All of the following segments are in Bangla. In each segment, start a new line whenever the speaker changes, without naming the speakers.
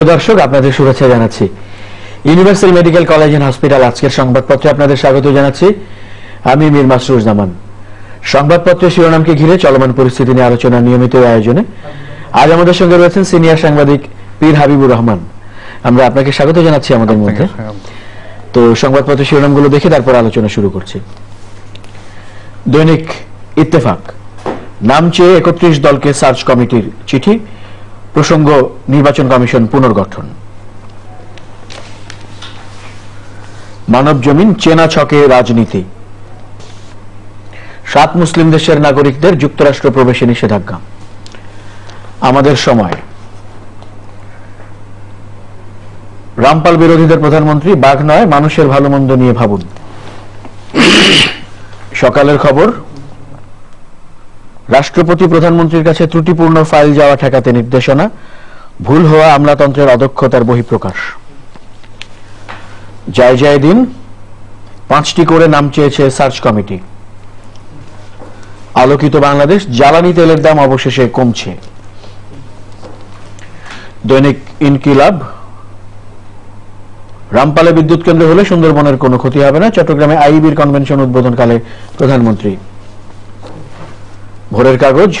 দর্শক আপনাদের শুভেচ্ছা জানাচ্ছি। ইউনিভার্সাল মেডিকেল কলেজ এন্ড হসপিটাল আজকের সংবাদপত্রে আপনাদের স্বাগত জানাচ্ছি। আমি মীর মাসরুর জামান। সংবাদপত্রের শিরোনামকে ঘিরে চলমান পরিস্থিতি নিয়ে আলোচনার নিয়মিত আয়োজনে আজ আমাদের সঙ্গে রয়েছেন সিনিয়র সাংবাদিক পীর হাবিবুর রহমান। আমরা আপনাকে স্বাগত জানাচ্ছি আমাদের মধ্যে। তো সংবাদপত্রের শিরোনামগুলো দেখে তারপর আলোচনা শুরু করছি। দৈনিক ইত্তেফাক, নাম চেয়ে 31 দলকে সার্চ কমিটির চিঠি, প্রসঙ্গ নির্বাচন কমিশন পুনর্গঠন। মানব জমিন, চেনা ছকে রাজনীতি, 7 মুসলিম দেশের নাগরিকদের যুক্তরাষ্ট্র প্রবেশে নিষেধাজ্ঞা। আমাদের সময়, রামপাল বিরোধীদের প্রধানমন্ত্রী, বাঘ নয় মানুষের ভালো মন্দ নিয়ে ভাবুন। সকালের খবর, রাষ্ট্রপতি প্রধানমন্ত্রীর কাছে ত্রুটিপূর্ণ ফাইল যাওয়া ঠেকাতে নির্দেশনা, ভুল হওয়া আমলাতন্ত্রের অদক্ষতার বহিঃপ্রকাশ। জয় জয় দিন, 5টি করে নাম চেয়েছে সার্চ কমিটি। আলোকিত বাংলাদেশ, জ্বালানি তেলের দাম অবশেষে কমছে। দৈনিক ইনকিলাব, রামপালে বিদ্যুৎ কেন্দ্র হলে সুন্দরবনের কোনো ক্ষতি হবে না, চট্টগ্রামে আইবির কনভেনশন উদ্বোধনকালে প্রধানমন্ত্রী। ভোরের কাগজ,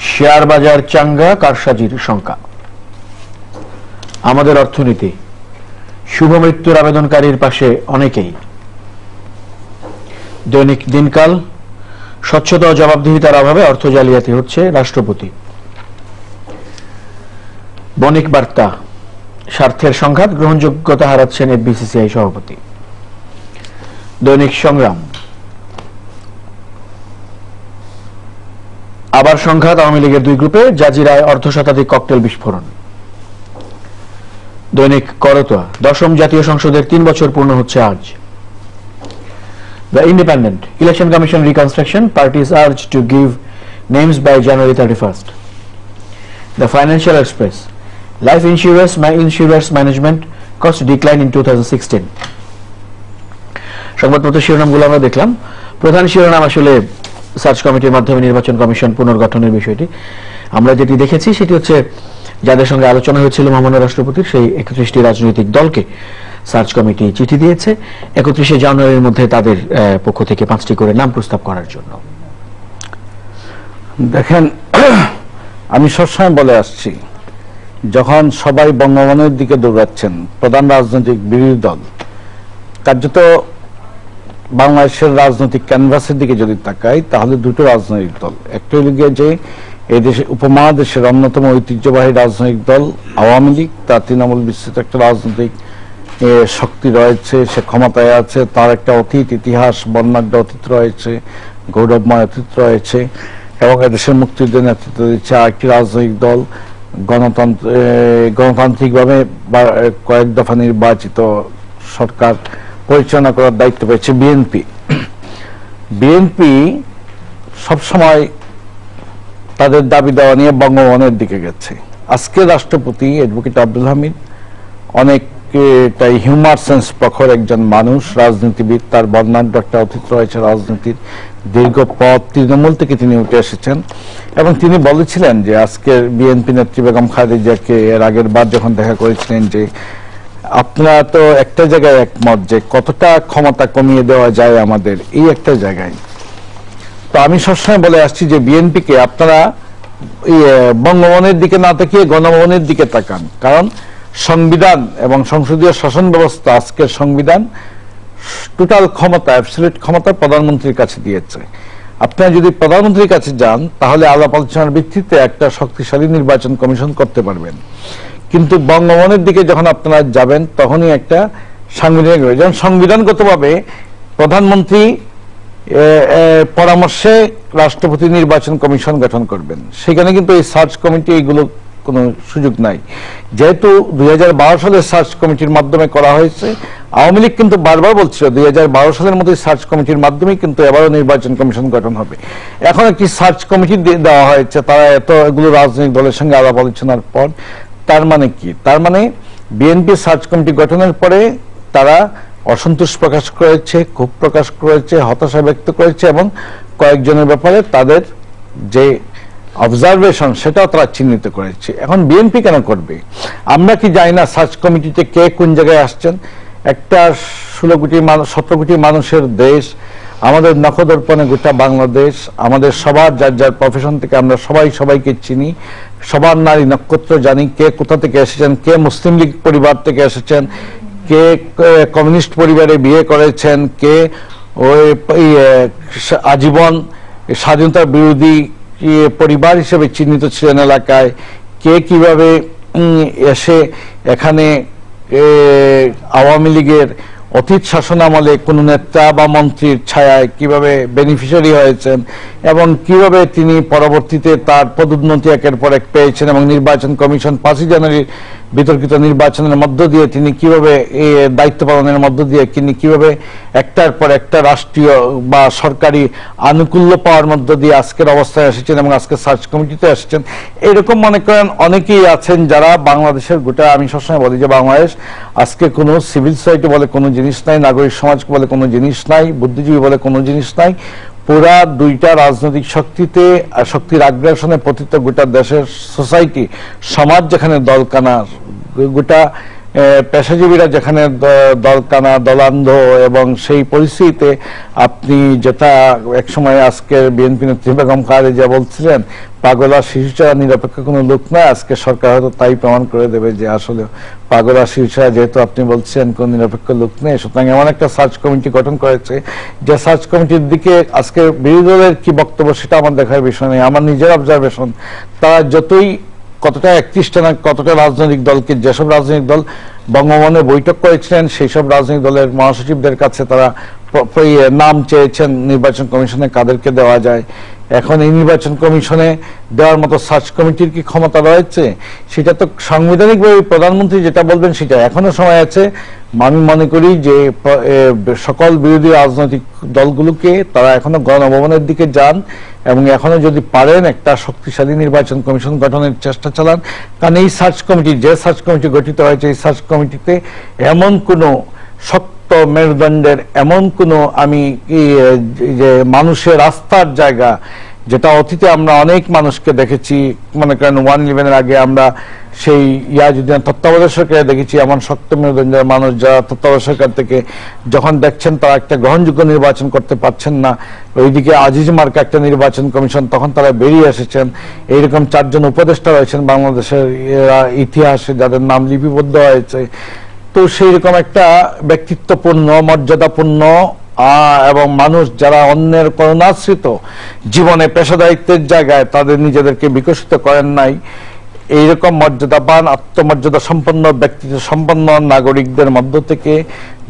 শেয়ার বাজার চাঙ্গা, কারসাজির শঙ্কা। আমাদের অর্থনীতি, শুভ মৃত্যুর আবেদনকারীর পাশে অনেকেই। দৈনিক দিনকাল, স্বচ্ছতা ও জবাবদিহিতার অভাবে অর্থ জালিয়াতি হচ্ছে, রাষ্ট্রপতি। বণিক বার্তা, স্বার্থের সংঘাত, গ্রহণযোগ্যতা হারাচ্ছেন এফবিসিসিআই সভাপতি। দৈনিক সংগ্রাম, আবার সংঘাত আওয়ামী লীগের 2 গ্রুপে, জাজিরায় অর্ধশতাধিক ককটেল বিস্ফোরণ। দৈনিক করতোয়া, 10ম জাতীয় সংসদের 3 বছর পূর্ণ হচ্ছে আজ। The Independent, election commission reconstruction, parties urge to give names by January 31st। The Financial Express, life insurance management cost decline in 2016। সংবাদপত্রের শিরোনামগুলো আমরা দেখলাম। প্রধান শিরোনাম আসলে সার্চ কমিটির মাধ্যমে নির্বাচন কমিশন পুনর্গঠনের বিষয়টি। আমরা যেটি দেখেছি সেটি হচ্ছে যাদের সঙ্গে আলোচনা হয়েছিল মহামান্য রাষ্ট্রপতির, সেই 31টি রাজনৈতিক দলকে সার্চ কমিটি চিঠি দিয়েছে 31শে জানুয়ারির মধ্যে তাদের পক্ষ থেকে 5টি করে নাম প্রস্তাব করার জন্য।
দেখেন, আমি সবসময় বলে আসছি, যখন সবাই বঙ্গবন্ধুর দিকে দৌড়াচ্ছেন প্রধান রাজনৈতিক বিরোধী দল, কার্যত বাংলাদেশের রাজনৈতিক ক্যানভাসের দিকে যদি তাকাই তাহলে 2টো রাজনৈতিক দল। একটা হল গিয়ে যে এই দেশে উপমহাদেশের অন্যতম ঐতিহ্যবাহী রাজনৈতিক দল আওয়ামী লীগ, তার তৃণমূল বিস্তৃত একটা রাজনৈতিক শক্তি রয়েছে, সে ক্ষমতায় আছে, তার একটা অতীত ইতিহাস, বর্ণাঢ্য অতীত রয়েছে, গৌরবময় অতীত রয়েছে, এবং এদেশের মুক্তিযুদ্ধের নেতৃত্ব দিচ্ছে আরেকটি রাজনৈতিক দল, গণতান্ত্রিকভাবে কয়েক দফা নির্বাচিত সরকার পরিচালনা করার দায়িত্ব পেয়েছে বিএনপি। বিএনপি সবসময় তাদের দাবি দেওয়া নিয়ে বঙ্গভবনের দিকে গেছে। আজকে রাষ্ট্রপতি অ্যাডভোকেট আব্দুল হামিদ অনেকটাই হিউমার সেন্স প্রখর একজন মানুষ, রাজনীতিবিদ, তার বর্ণাঢ্য একটা অতীত রয়েছে, রাজনীতির দীর্ঘ পথ, তৃণমূল থেকে তিনি উঠে এসেছেন। এবং তিনি বলেছিলেন যে আজকের বিএনপি নেত্রী বেগম খালেদাকে এর আগের বার যখন দেখা করেছিলেন যে আপনারা তো একটা জায়গায় একমত যে কতটা ক্ষমতা কমিয়ে দেওয়া যায় আমাদের, এই একটা জায়গায়। তো আমি সবসময় বলে আসছি যে বিএনপিকে আপনারা বঙ্গভবনের দিকে না তাকিয়ে গণভবনের দিকে তাকান, কারণ সংবিধান এবং সংসদীয় শাসন ব্যবস্থা, আজকের সংবিধান টোটাল ক্ষমতা, অ্যাবসলিউট ক্ষমতা প্রধানমন্ত্রীর কাছে দিয়েছে। আপনারা যদি প্রধানমন্ত্রীর কাছে যান তাহলে আলাপ আলোচনার ভিত্তিতে একটা শক্তিশালী নির্বাচন কমিশন করতে পারবেন, কিন্তু বঙ্গভবনের দিকে যখন আপনারা যাবেন তখনই একটা সাংবিধানিক, যেমন সংবিধানগতভাবে প্রধানমন্ত্রী পরামর্শে রাষ্ট্রপতি নির্বাচন কমিশন গঠন করবেন, সেখানে কিন্তু এই সার্চ কমিটি এগুলো কোনো সুযোগ নাই। যেহেতু 2012 সালের সার্চ কমিটির মাধ্যমে করা হয়েছে, আওয়ামী লীগ কিন্তু বারবার বলছিল 2012 সালের মধ্যে সার্চ কমিটির মাধ্যমে কিন্তু এবারও নির্বাচন কমিশন গঠন হবে। এখন একটি সার্চ কমিটি দেওয়া হয়েছে, তারা এগুলো রাজনৈতিক দলের সঙ্গে আলাপ আলোচনার পর। তার মানে কি? তার মানে বিএনপি সার্চ কমিটি গঠনের পরে তারা অসন্তোষ প্রকাশ করেছে, ক্ষোভ প্রকাশ করেছে, হতাশা ব্যক্ত করেছে, এবং কয়েকজনের ব্যাপারে তাদের যে অবজারভেশন, সেটাও তারা চিহ্নিত করেছে। এখন বিএনপি কেন করবে? আমরা কি জানি না সার্চ কমিটিতে কে কোন জায়গায় আসছেন? একটা 17 কোটি মানুষের দেশ, আমাদের নখদর্পণে গোটা বাংলাদেশ, আমাদের সবার যার যার প্রফেশন থেকে আমরা সবাই সবাইকে চিনি, সবার নারী নক্ষত্র জানি, কে কোথা থেকে এসেছেন, কে মুসলিম লীগ পরিবার থেকে এসেছেন, কে কমিউনিস্ট পরিবারে বিয়ে করেছেন, কে ওই আজীবন স্বাধীনতা বিরোধী পরিবার হিসেবে চিহ্নিত ছিলেন এলাকায়, কে কিভাবে এসে এখানে আওয়ামী লীগের অতীত শাসনামলে কোন নেতা বা মন্ত্রীর ছায়ায় কিভাবে বেনিফিশিয়ারি হয়েছেন এবং কিভাবে তিনি পরবর্তীতে তার পদোন্নতি একের পর এক পেয়েছেন এবং নির্বাচন কমিশন 5 জানুয়ারির বিতর্কিত নির্বাচনের মধ্য দিয়ে তিনি কিভাবে দায়িত্ব পালনের মধ্য দিয়ে তিনি কিভাবে একটার পর একটা রাষ্ট্রীয় বা সরকারি আনুকূল্য পাওয়ার মধ্য দিয়ে আজকের অবস্থায় এসেছেন এবং আজকে সার্চ কমিটিতে এসেছেন। এরকম মনে করেন অনেকেই আছেন যারা বাংলাদেশের গোটা, আমি সবসময় বলি যে বাংলাদেশ আজকে কোনো সিভিল সোসাইটি বলে কোনো জিনিস নাই, নাগরিক সমাজ বলে কোনো জিনিস নাই, বুদ্ধিজীবী বলে কোনো জিনিস নাই। পুরা দুইটা রাজনৈতিক শক্তির আগ্রাসনে পতিত গোটা দেশের সোসাইটি সমাজ যেখানে দলকানা, গোটা পেশাজীবীরা যেখানে দলকানা দলান্ধ, এবং সেই পরিস্থিতিতে আপনি যেটা একসময় আজকের বিএনপি নেত্রী বেগম খালেদা বলছিলেন পাগলা শিশু ছাড়া নিরপেক্ষ কোনো লোক নয়, আজকে সরকার হয়তো তাই প্রমাণ করে দেবে যে আসলে পাগলা শিশু ছাড়া, যেহেতু আপনি বলছেন কোন নিরপেক্ষ লোক নেই, সুতরাং এমন একটা সার্চ কমিটি গঠন করেছে যে সার্চ কমিটির দিকে আজকে বিরোধী দলের কি বক্তব্য সেটা আমার দেখার বিষয় নেই। আমার নিজের অবজারভেশন, তারা যতই কতটা 31টা না কতটা রাজনৈতিক দলকে, যেসব রাজনৈতিক দল বঙ্গভবনে বৈঠক করেছিলেন সেই সব রাজনৈতিক দলের মহাসচিবদের কাছে তারা নাম চেয়েছেন নির্বাচন কমিশনে কাদেরকে দেওয়া যায়। এখন এই নির্বাচন কমিশনে দেওয়ার মতো সার্চ কমিটির কি ক্ষমতা রয়েছে? সেটা তো সাংবিধানিকভাবে প্রধানমন্ত্রী যেটা বলবেন সেটা, এখনো সময় আছে। আমি মনে করি যে সকল বিরোধী রাজনৈতিক দলগুলোকে তারা এখনো গণভবনের দিকে যান এবং এখনো যদি পারেন একটা শক্তিশালী নির্বাচন কমিশন গঠনের চেষ্টা চালান। কারণ এই সার্চ কমিটি, যে সার্চ কমিটি গঠিত হয়েছে, এই সার্চ কমিটিতে এমন কোনো শক্ত মেরুদণ্ডের, এমন কোনো যে মানুষের আস্থার জায়গা, যেটা অতীতে আমরা অনেক মানুষকে দেখেছি, মনে করেন 1/11-এর আগে আমরা সেই ইয়াজুদ্দিন তত্ত্বাবধায়ক সরকারে দেখেছি এমন শক্ত মেরুদণ্ডের মানুষ যারা তত্ত্বাবধায়ক সরকার থেকে যখন দেখছেন তারা একটা গ্রহণযোগ্য নির্বাচন করতে পারছেন না, ওইদিকে আজিজ মার্কা একটা নির্বাচন কমিশন, তখন তারা বেরিয়ে এসেছেন। এইরকম 4 জন উপদেষ্টা রয়েছেন বাংলাদেশের ইতিহাসে যাদের নাম লিপিবদ্ধ হয়েছে। তো সেই রকম একটা ব্যক্তিত্বপূর্ণ, মর্যাদাপূর্ণ এবং মানুষ যারা অন্যের করুণাশ্রিত জীবনে পেশাদারিত্বের জায়গায় তাদের নিজেদেরকে বিকশিত করেন নাই, এইরকম মর্যাদাবান, আত্মমর্যাদা সম্পন্ন, ব্যক্তিত্ব সম্পন্ন নাগরিকদের মধ্য থেকে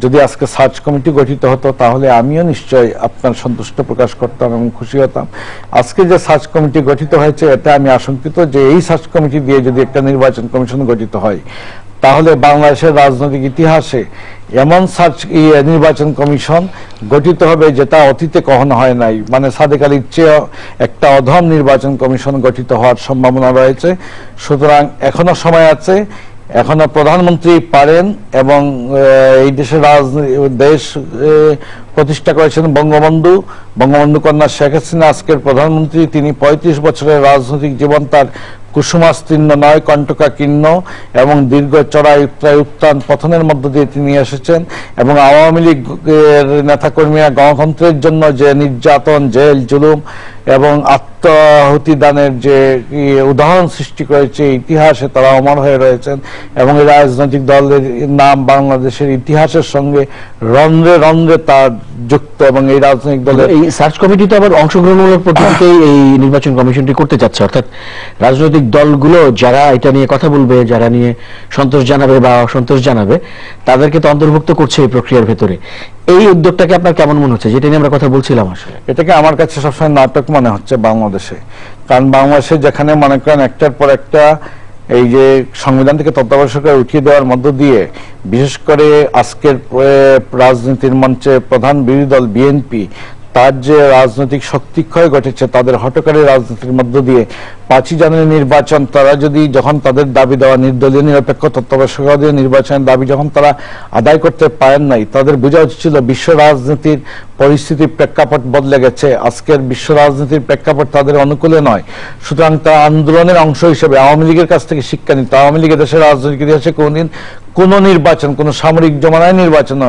যদি আজকে সার্চ কমিটি গঠিত হতো তাহলে আমিও নিশ্চয়ই আপনার সন্তুষ্ট প্রকাশ করতাম এবং খুশি হতাম। আজকে যে সার্চ কমিটি গঠিত হয়েছে এতে আমি আশঙ্কিত যে এই সার্চ কমিটি দিয়ে যদি একটা নির্বাচন কমিশন গঠিত হয় তাহলে বাংলাদেশের রাজনৈতিক ইতিহাসে এমন নির্বাচন কমিশন গঠিত হবে যেটা অতীতে কখনো হয় নাই। মানে সাদেক আলীর চেয়ে একটা অধম নির্বাচন কমিশন গঠিত হওয়ার সম্ভাবনা রয়েছে। সুতরাং এখনো সময় আছে, এখনো প্রধানমন্ত্রী পারেন এবং এই দেশের দেশ প্রতিষ্ঠা করেছেন বঙ্গবন্ধু কন্যা শেখ হাসিনা আজকের প্রধানমন্ত্রী। তিনি 35 বছরের রাজনৈতিক জীবন তার কুসুমাস্তীর্ণ নয়, কণ্টকাকীর্ণ এবং দীর্ঘ চড়াই উত্থান পতনের মধ্য দিয়ে তিনি এসেছেন এবং আওয়ামী লীগের নেতাকর্মীরা গণতন্ত্রের জন্য যে নির্যাতন, জেল জুলুম এবং আত্মাহুতি দানের যে উদাহরণ সৃষ্টি করেছে ইতিহাসে তারা অমর হয়ে রয়েছেন এবং এই রাজনৈতিক দলের নাম বাংলাদেশের ইতিহাসের সঙ্গে রন্ধ্রে রন্ধ্রে তার যুক্ত এবং এই রাজনৈতিক দলের
এই সার্চ কমিটিতে আবার অংশগ্রহণমূলক পদ্ধতিতেই এই নির্বাচন কমিশনটি করতে যাচ্ছে, অর্থাৎ রাজনৈতিক দলগুলো যারা এটা নিয়ে কথা বলবে, যারা নিয়ে সন্তোষ জানাবে বা অসন্তোষ জানাবে তাদেরকে তো অন্তর্ভুক্ত করছে এই প্রক্রিয়ার ভেতরে। এই উদ্যোগটাকে আপনার কেমন মনে হচ্ছে, যেটা নিয়ে আমরা কথা বলছিলাম? আসলে
এটাকে আমার কাছে সবসময় নাটক মনে হচ্ছে বাংলাদেশে। কারণ বাংলাদেশে যেখানে মনে করেন একটার পর একটা এই যে সংবিধান থেকে তত্ত্বাবধায়ক সরকার উঠিয়ে দেওয়ার মধ্য দিয়ে বিশেষ করে আজকের রাজনীতির মঞ্চে প্রধান বিরোধী দল বিএনপি তার যে রাজনৈতিক শক্তিক্ষয় ঘটেছে তাদের হঠকারী রাজনীতির মধ্য দিয়ে 5ই জানুয়ারি নির্বাচন তারা যদি যখন তাদের দাবি দেওয়া নির্দলীয় নিরপেক্ষ তত্ত্বাবধায়ক নির্বাচনের দাবি যখন তারা আদায় করতে পারেন নাই, তাদের বোঝা উচিত ছিল বিশ্ব রাজনীতির পরিস্থিতির প্রেক্ষাপট বদলে গেছে, আজকের বিশ্ব রাজনীতির প্রেক্ষাপট তাদের অনুকূলে নয়। সুতরাং তারা আন্দোলনের অংশ হিসেবে আওয়ামী লীগের কাছ থেকে শিক্ষা নিত। আওয়ামী লীগের দেশের রাজনৈতিক ইতিহাসে কোনদিন কোন নির্বাচন, কোন সামরিক জমানায় নির্বাচন,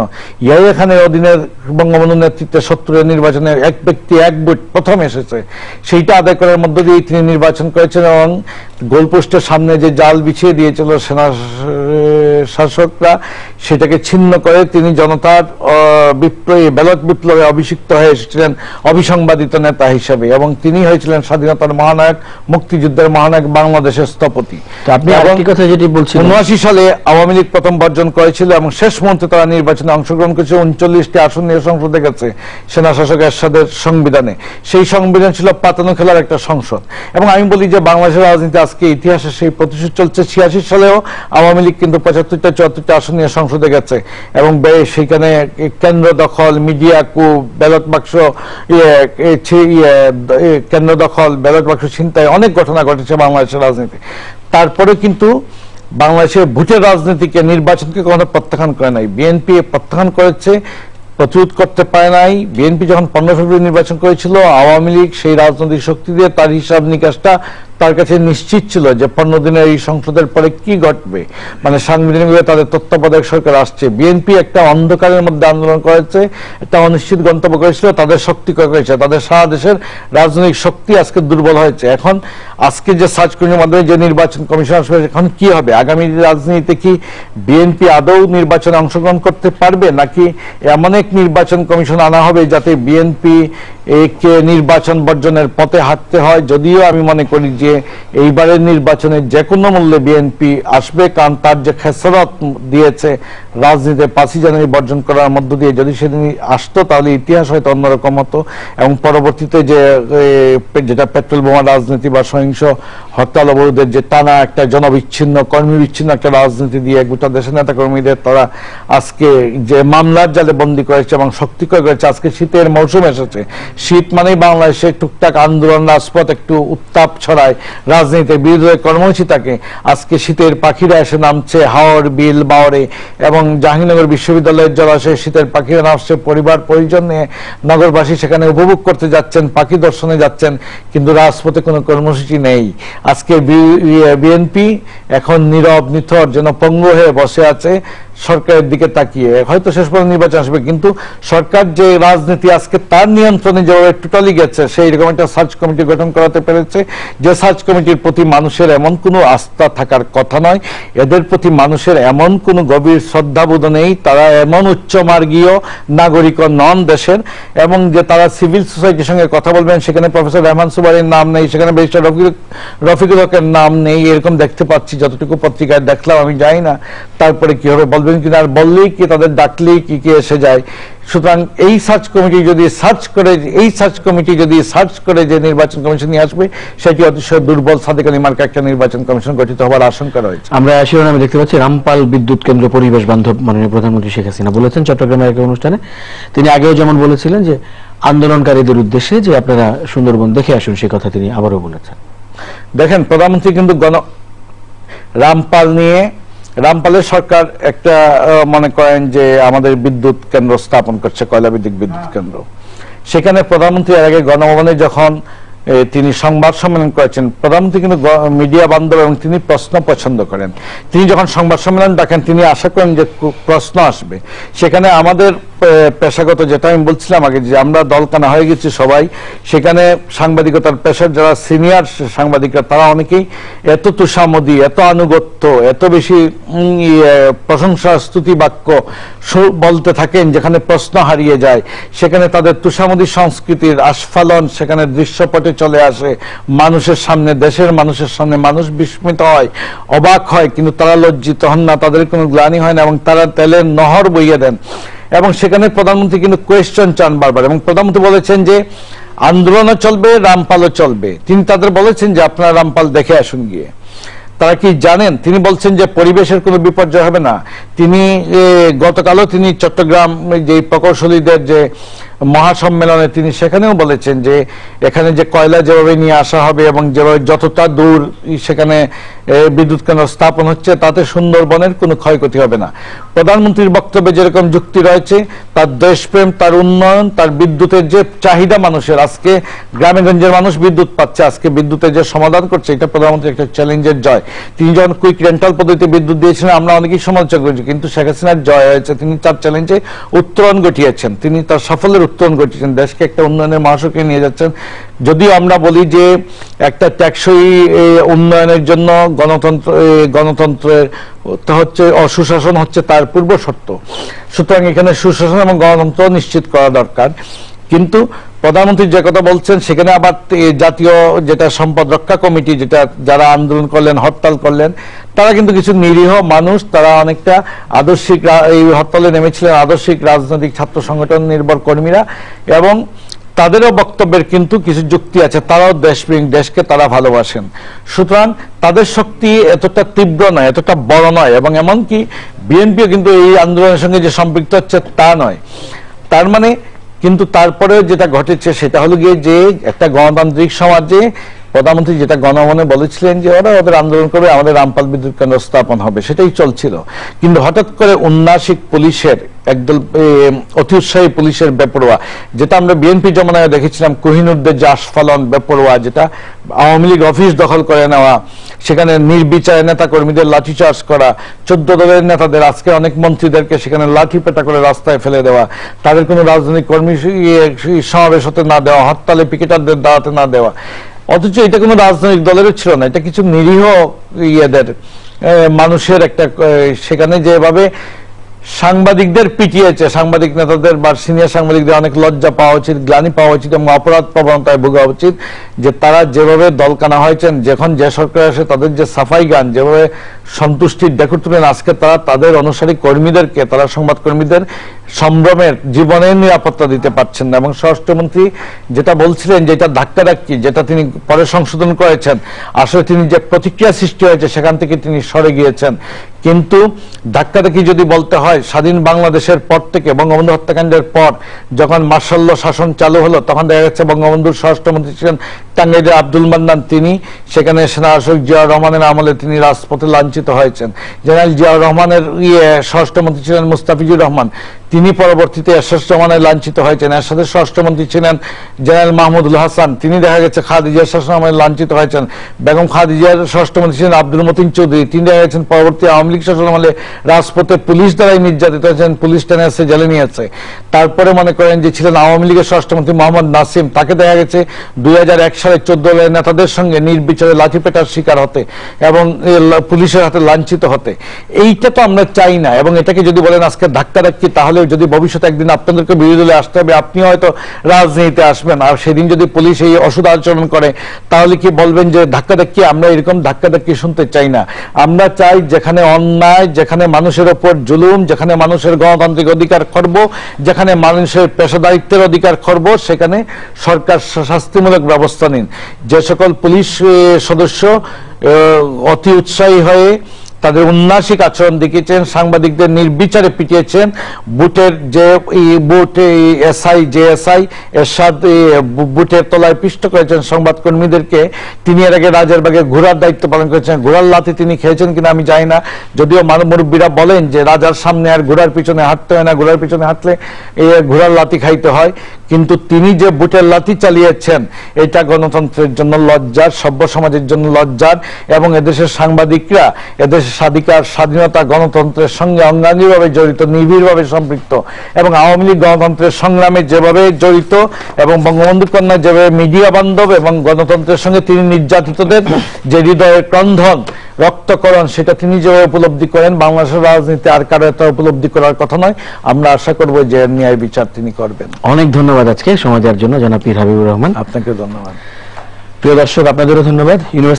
ইয়াহিয়া খানের অধীনের বঙ্গবন্ধু নেতৃত্বে 70-এর নির্বাচনে এক ব্যক্তি এক ভোট প্রথম এসেছে, সেইটা আদায় করার মধ্য দিয়ে তিনি নির্বাচন করেছেন এবং গোলপোস্টের সামনে যে জাল বিছিয়ে দিয়েছিল সেনা শাসকরা, সেটাকে ছিন্ন করে তিনি জনতার বিপ্লবী ব্যালট বিপ্লবে অভিষিক্ত হয়ে এসেছিলেন অবিসংবাদিত নেতা হিসেবে, এবং তিনি হয়েছিলেন স্বাধীনতার মহানায়ক, মুক্তিযুদ্ধের মহানায়ক, বাংলাদেশের স্থপতি।
আপনি আরেকটি কথা যেটি বলছিলেন,
79 সালে আওয়ামী লীগ প্রথম বর্জন করেছিল এবং শেষ মুহূর্তে তারা নির্বাচনে অংশগ্রহণ করেছে। 39টি আসন নিয়ে সংসদে গেছে সেনা শাসক এরশাদের সংবিধানে। সেই সংবিধান ছিল পাতানো খেলার একটা সংসদ। এবং আমি বলি যে বাংলাদেশের রাজনীতি আজকে ইতিহাসে সেই প্রতিশোধ চলছে। 86 সালেও আওয়ামী লীগ কিন্তু 75টা 74টা আসন নিয়ে সংসদে গেছে এবং সেখানে কেন্দ্র দখল, মিডিয়া কু, ব্যালট বাক্স কেন্দ্র দখল, ব্যালট বাক্স ছিনতাই, অনেক ঘটনা ঘটেছে বাংলাদেশের রাজনীতি। তারপরে কিন্তু বাংলাদেশের ভোটের রাজনীতিকে, নির্বাচনকে কখনো প্রত্যাখ্যান করে নাই। বিএনপি প্রত্যাখ্যান করেছে, প্রতিরোধ করতে পারে নাই। বিএনপি যখন 15 ফেব্রুয়ারি নির্বাচন করেছিল, আওয়ামী লীগ সেই রাজনৈতিক শক্তি দিয়ে তার হিসাব নিকাশটা তার কাছে নিশ্চিত ছিল যে 15 দিনের এই সংসদের পরে কি ঘটবে, মানে সাংবিধানিকভাবে তাদের তত্ত্বাবধায়ক সরকার আসছে। বিএনপি একটা অন্ধকারের মধ্যে আন্দোলন করেছে, একটা অনিশ্চিত গন্তব্য করেছিল, তাদের শক্তি করেছে, তাদের সারা দেশের রাজনৈতিক শক্তি আজকে দুর্বল হয়েছে। এখন আজকে যে সার্চ কমিশনের মাধ্যমে যে নির্বাচন কমিশন আসবে, এখন কি হবে? আগামী রাজনীতিতে কি বিএনপি আদৌ নির্বাচনে অংশগ্রহণ করতে পারবে, নাকি এমন এক নির্বাচন কমিশন আনা হবে যাতে বিএনপি কে নির্বাচন বর্জনের পথে হাঁটতে হয়? যদিও আমি মনে করি যে এইবারের নির্বাচনে যে কোনো মূল্যে বিএনপি আসবে, কারণ তার যে খেসারত দিয়েছে রাজনীতিতে 5ই জানুয়ারি বর্জন করার মধ্য দিয়ে, যদি সেদিন আসতো তাহলে ইতিহাস হয়তো অন্যরকম হতো। এবং পরবর্তীতে যেটা পেট্রোল বোমা রাজনীতি বা সহিংস হরতাল অবরোধের যে টানা একটা জনবিচ্ছিন্ন, কর্মী বিচ্ছিন্ন একটা রাজনীতি দিয়ে গোটা দেশের নেতা কর্মীদের তারা আজকে যে মামলার জালে বন্দী করেছে এবং শক্তিকর করেছে। আজকে শীতের মৌসুম এসেছে, শীত মানেই বাংলাদেশে টুকটাক আন্দোলন, রাজপথ একটু উত্তাপ ছড়ায়, রাজনীতির বিরুদ্ধে কর্মসূচি থাকে। আজকে শীতের পাখিরা এসে নামছে হাওর, বিল, বাওরে এবং জাহাঙ্গীরনগর বিশ্ববিদ্যালয়ের জলাশয়ে শীতের পাখিরা নামছে পরিবার পরিজন নিয়ে। নগরবাসী সেখানে উপভোগ করতে যাচ্ছেন, পাখি দর্শনে যাচ্ছেন, কিন্তু রাজপথে কোনো কর্মসূচি নেই। আজকে বিএনপি এখন নীরব নিথর যেন পঙ্গু হয়ে বসে আছে সরকারের দিকে তাকিয়ে। হয়তো শেষ পর্যন্ত নির্বাচন আসবে, কিন্তু সরকার যে রাজনীতি আজকে তার নিয়ন্ত্রণে যেভাবে টোটালি গেছে, সেই রকম একটা সার্চ কমিটি গঠন করাতে পেরেছে, যে সার্চ কমিটির প্রতি মানুষের এমন কোনো আস্থা থাকার কথা নয়, এদের প্রতি মানুষের এমন কোনো গভীর শ্রদ্ধাবোধ নেই, তারা এমন উচ্চমার্গীয় নাগরিক নন দেশের, এবং যে তারা সিভিল সোসাইটির সঙ্গে কথা বলবেন, সেখানে প্রফেসর রহমান সুবারির নাম নেই, সেখানে ব্যারিস্টার রফিকুল হকের নাম নেই, এরকম দেখতে পাচ্ছি যতটুকু পত্রিকায় দেখলাম। আমি জানি না তারপরে কি হবে, বলবেন কিনা, আর বললেই কি, তাদের ডাকলেই কি কি এসে যায়। সুতরাং এই সার্চ কমিটি যদি সার্চ করে যে নির্বাচন কমিশন নিয়ে আসবে, সেটি অতিশয় দুর্বল, সাদেক আলী মার্কা একটা নির্বাচন কমিশন গঠিত হবার আশঙ্কা রয়েছে।
আমরা শিরোনামে দেখতে পাচ্ছি রামপাল বিদ্যুৎ কেন্দ্র পরিবেশ বান্ধব মাননীয় প্রধানমন্ত্রী শেখ হাসিনা বলেছেন চট্টগ্রামের এক অনুষ্ঠানে। তিনি আগেও যেমন বলেছিলেন যে আন্দোলনকারীদের উদ্দেশ্যে যে আপনারা সুন্দরবন দেখে আসুন, সে কথা তিনি আবারও বলেছেন।
দেখেন, প্রধানমন্ত্রী কিন্তু রামপালের সরকার একটা মনে করেন যে আমাদের বিদ্যুৎ কেন্দ্র স্থাপন করছে, কয়লা ভিত্তিক বিদ্যুৎ কেন্দ্র। সেখানে প্রধানমন্ত্রী এর আগে গণভবনে যখন তিনি সংবাদ সম্মেলন করেছেন, প্রধানমন্ত্রী কিন্তু মিডিয়া বান্ধব এবং তিনি প্রশ্ন পছন্দ করেন। তিনি যখন সংবাদ সম্মেলন ডাকেন, তিনি আশা করেন যে প্রশ্ন আসবে। সেখানে আমাদের পেশাগত, যেটা আমি বলছিলাম আগে, যে আমরা দলকানা হয়ে গেছি সবাই, সেখানে সাংবাদিকতার পেশার যারা সিনিয়র সাংবাদিকরা, তারা অনেকেই এত তুষামদি, এত আনুগত্য, এত বেশি প্রশংসা স্তুতি বাক্য বলতে থাকেন, যেখানে প্রশ্ন হারিয়ে যায়। সেখানে তাদের তুষামদি সংস্কৃতির আস্ফালন সেখানে দৃশ্যপটে চলে আসে মানুষের সামনে, দেশের মানুষের সামনে। মানুষ বিস্মিত হয়, অবাক হয়, কিন্তু তারা লজ্জিত হন না, তাদের কোনো গ্লানি হয় না, এবং তারা তেলের নহর বইয়ে দেন। এবং সেখানে প্রধানমন্ত্রী কিন্তু কোয়েশ্চন চান বারবার, এবং প্রধানমন্ত্রী বলেছেন যে আন্দোলনও চলবে, রামপালও চলবে। তিনি তাদের বলেছেন যে আপনারা রামপাল দেখে আসুন গিয়ে। তারা কি জানেন? তিনি বলছেন যে পরিবেশের কোনো বিপর্যয় হবে না। তিনি গতকালও তিনি চট্টগ্রাম যে প্রকৌশলীদের যে মহাসম্মেলনে তিনি সেখানেও বলেছেন যে এখানে যে কয়লা যেভাবে নিয়ে আসা হবে এবং যেভাবে যতটা দূর সেখানে বিদ্যুৎ কেন্দ্র স্থাপন হচ্ছে তাতে সুন্দরবনের কোনো ক্ষয়ক্ষতি হবে না। প্রধানমন্ত্রীর বক্তব্যে যেরকম যুক্তি রয়েছে, তার দেশপ্রেম, তার উন্নয়ন, তার বিদ্যুতের যে চাহিদা মানুষের, আজকে গ্রামেগঞ্জের মানুষ বিদ্যুৎ পাচ্ছে, আজকে বিদ্যুতের যে সমাধান করছে, এটা প্রধানমন্ত্রী একটা চ্যালেঞ্জের জয়। তিনি যখন কুইক রেন্টাল পদ্ধতিতে বিদ্যুৎ দিয়েছিলেন আমরা অনেকেই সমালোচনা করেছি, কিন্তু শেখ হাসিনার জয় হয়েছে। তিনি তার চ্যালেঞ্জে উত্তরণ ঘটিয়েছেন, তিনি তার সাফল্যের উত্তরণ ঘটিয়েছেন, দেশকে একটা উন্নয়নের মহাসড়কে নিয়ে যাচ্ছেন। যদিও আমরা বলি যে একটা টেকসই উন্নয়নের জন্য গণতন্ত্রের হচ্ছে সুশাসন হচ্ছে তার পূর্ব শর্ত, সুতরাং এখানে সুশাসন এবং গণতন্ত্র নিশ্চিত করা দরকার। কিন্তু প্রধানমন্ত্রী যে কথা বলছেন সেখানে আবার জাতীয় যেটা সম্পদ রক্ষা কমিটি, যেটা যারা আন্দোলন করলেন, হরতাল করলেন, তারা কিন্তু কিছু নিরীহ মানুষ, তারা অনেকটা আদর্শিক, এই হরতালে নেমেছিলেন আদর্শিক রাজনৈতিক ছাত্র সংগঠন নির্ভর কর্মীরা, এবং তাদেরও বক্তব্যের কিন্তু কিছু যুক্তি আছে, তারাও দেশপ্রেমিক, দেশকে তারা ভালোবাসেন। সুতরাং তাদের শক্তি এতটা তীব্র নয়, এতটা বড় নয়, এবং এমনকি বিএনপিও কিন্তু এই আন্দোলনের সঙ্গে যে সম্পৃক্ত হচ্ছে তা নয়। তার মানে কিন্তু তারপরেও যেটা ঘটেছে সেটা হলো গিয়ে যে একটা গণতান্ত্রিক সমাজে প্রধানমন্ত্রী যেটা গণমনে বলেছিলেন যে ওরা ওদের আন্দোলন করবে, আমাদের রামপাল বিদ্যুৎ কেন্দ্র স্থাপন হবে, সেটাই চলছিল। কিন্তু হঠাৎ করে উন্নাসিক পুলিশের একদল অতি উৎসাহী পুলিশের বেপরোয়া, যেটা আমরা বিএনপি জমানায় দেখেছিলাম, কোহিনুরদের যে আস্ফালন, বেপরোয়া, যেটা আওয়ামী লীগ অফিস দখল করে নেওয়া, সেখানে নির্বিচারে নেতা কর্মীদের লাঠিচার্জ করা, 14 দলের নেতাদের, আজকে অনেক মন্ত্রীদেরকে সেখানে লাঠি পেটা করে রাস্তায় ফেলে দেওয়া, তাদের কোনো রাজনৈতিক কর্মী সমাবেশ হতে না দেওয়া, হরতালে পিকেটারদের দাঁড়াতে না দেওয়া। অথচ এটা কোনো রাজনৈতিক দলেরও ছিল না, এটা কিছু নিরীহ ইয়েদের মানুষের একটা, সেখানে যেভাবে সাংবাদিকদের পিটিয়েছে, সাংবাদিক নেতাদের বা সিনিয়র সাংবাদিকদের অনেক লজ্জা পাওয়া উচিত, গ্লানি পাওয়া উচিত এবং অপরাধ প্রবণতায় ভোগা উচিত যে তারা যেভাবে দলকানা হয়েছেন, যখন যে সরকার আসে তাদের যে সাফাই গান, যেভাবে সন্তুষ্টির ডেকুর তুলেন, আজকে তারা তাদের অনুসারী কর্মীদেরকে, তারা সংবাদ কর্মীদের সম্ভ্রমের জীবনের নিরাপত্তা দিতে পারছেন না। এবং স্বরাষ্ট্রমন্ত্রী যেটা বলছিলেন যে এটা ধাক্কাধাক্কি, যেটা তিনি পরে সংশোধন করেছেন, আসলে তিনি যে প্রতিক্রিয়া সৃষ্টি হয়েছে সেখান থেকে তিনি সরে গিয়েছেন। কিন্তু ধাক্কাধাক্কি যদি বলতে হয়, স্বাধীন বাংলাদেশের পর থেকে, বঙ্গবন্ধু হত্যাকাণ্ডের পর যখন মার্শাল ল শাসন চালু হলো, তখন দেখা যাচ্ছে বঙ্গবন্ধুর স্বরাষ্ট্রমন্ত্রী ছিলেন টাঙ্গাইলের আব্দুল মান্নান, তিনি সেখানে সেনাশাসক জিয়াউর রহমানের আমলে তিনি রাজপথে লাঞ্ছিত হয়েছেন। জেনারেল জিয়াউর রহমানের স্বরাষ্ট্রমন্ত্রী ছিলেন মুস্তাফিজুর রহমান, তিনি পরবর্তীতে এরশাদ রহমানের লাঞ্ছিত হয়েছেন। এরশাদের স্বরাষ্ট্রমন্ত্রী ছিলেন জেনারেল মাহমুদুল হাসান, তিনি দেখা গেছে খাদিজার শাসনামলে লাঞ্ছিত হয়েছেন। বেগম খাদিজার স্বরাষ্ট্রমন্ত্রী ছিলেন আব্দুল মতিন চৌধুরী, তিনি দেখা গেছেন পরবর্তী আওয়ামী লীগ শাসনামলে রাজপথে পুলিশ দ্বারাই নির্যাতিত হয়েছেন, পুলিশ টেনে এসে জেলে নিয়েছে। তারপরে মনে করেন যে ছিলেন আওয়ামী লীগের স্বরাষ্ট্রমন্ত্রী মোহাম্মদ নাসিম, তাকে দেখা গেছে 2001 সালে 14 দলের নেতাদের সঙ্গে নির্বিচারে লাঠিপেটার শিকার হতে এবং পুলিশের হাতে লাঞ্ছিত হতে। এইটা তো আমরা চাই না। এবং এটাকে যদি বলেন আজকে ধাক্কাধাক্কি, তাহলে যদি ভবিষ্যতে একদিন আপনাদেরকে বিরোধী দলে আসতে হবে, আপনিও হয়তো রাজনীতিতে আসবেন, আর সেদিন যদি পুলিশ এই অসুধ আচরণ করে, তাহলে কি বলবেন যে ধাক্কাধাক্কি? আমরা এরকম ধাক্কাধাক্কি শুনতে চাই না। আমরা চাই যেখানে অন্যায়, যেখানে মানুষের ওপর জুলুম, যেখানে মানুষের গণতান্ত্রিক অধিকার খর্ব, যেখানে মানুষের পেশাদারিত্বের অধিকার খর্ব, সেখানে সরকার শাস্তিমূলক ব্যবস্থা নিন। যে সকল পুলিশ সদস্য অতি উৎসাহী হয়ে তাদের উন্নাসিক আচরণ দেখিয়েছেন, সাংবাদিকদের নির্বিচারে পিটিয়েছেন, বুটের যে এসআই এরশাদ বুটের তলায় পিষ্ট করেছেন সংবাদকর্মীদেরকে, তিনি এর আগে রাজারবাগে ঘোড়ার দায়িত্ব পালন করেছেন। ঘোড়ার লাথি তিনি খেয়েছেন কিনা আমি জানি না, যদিও মুরব্বীরা বলেন যে রাজার সামনে আর ঘোড়ার পিছনে হাঁটতে হয় না, ঘোড়ার পিছনে হাঁটলে ঘোড়ার লাথি খাইতে হয়। কিন্তু তিনি যে বুটের লাথি চালিয়েছেন, এটা গণতন্ত্রের জন্য লজ্জার, সভ্য সমাজের জন্য লজ্জার। এবং এদেশের সাংবাদিকরা এদেশের স্বাধীনতা গণতন্ত্রের সঙ্গে অঙ্গাঙ্গিভাবে জড়িত, নিবিড়ভাবে সম্পৃক্ত, এবং আওয়ামী লীগ গণতন্ত্রের সংগ্রামে যেভাবে জড়িত, এবং বঙ্গবন্ধু কন্যা যেভাবে মিডিয়া বান্ধব, এবং গণতন্ত্রের সঙ্গে তিনি নির্যাতিতদের যে হৃদয়ের ক্রন্ধন, রক্তকরণ, সেটা তিনি যেভাবে উপলব্ধি করেন, বাংলাদেশের রাজনীতি আর কারো এটা উপলব্ধি করার কথা নয়। আমরা আশা করব যে ন্যায় বিচার তিনি করবেন।
অনেক ধন্যবাদ আজকে সময় দেওয়ার জন্য জনাব পীর হাবিবুর রহমান।
আপনাকে ধন্যবাদ।
প্রিয় দর্শক, আপনাদেরও ধন্যবাদ।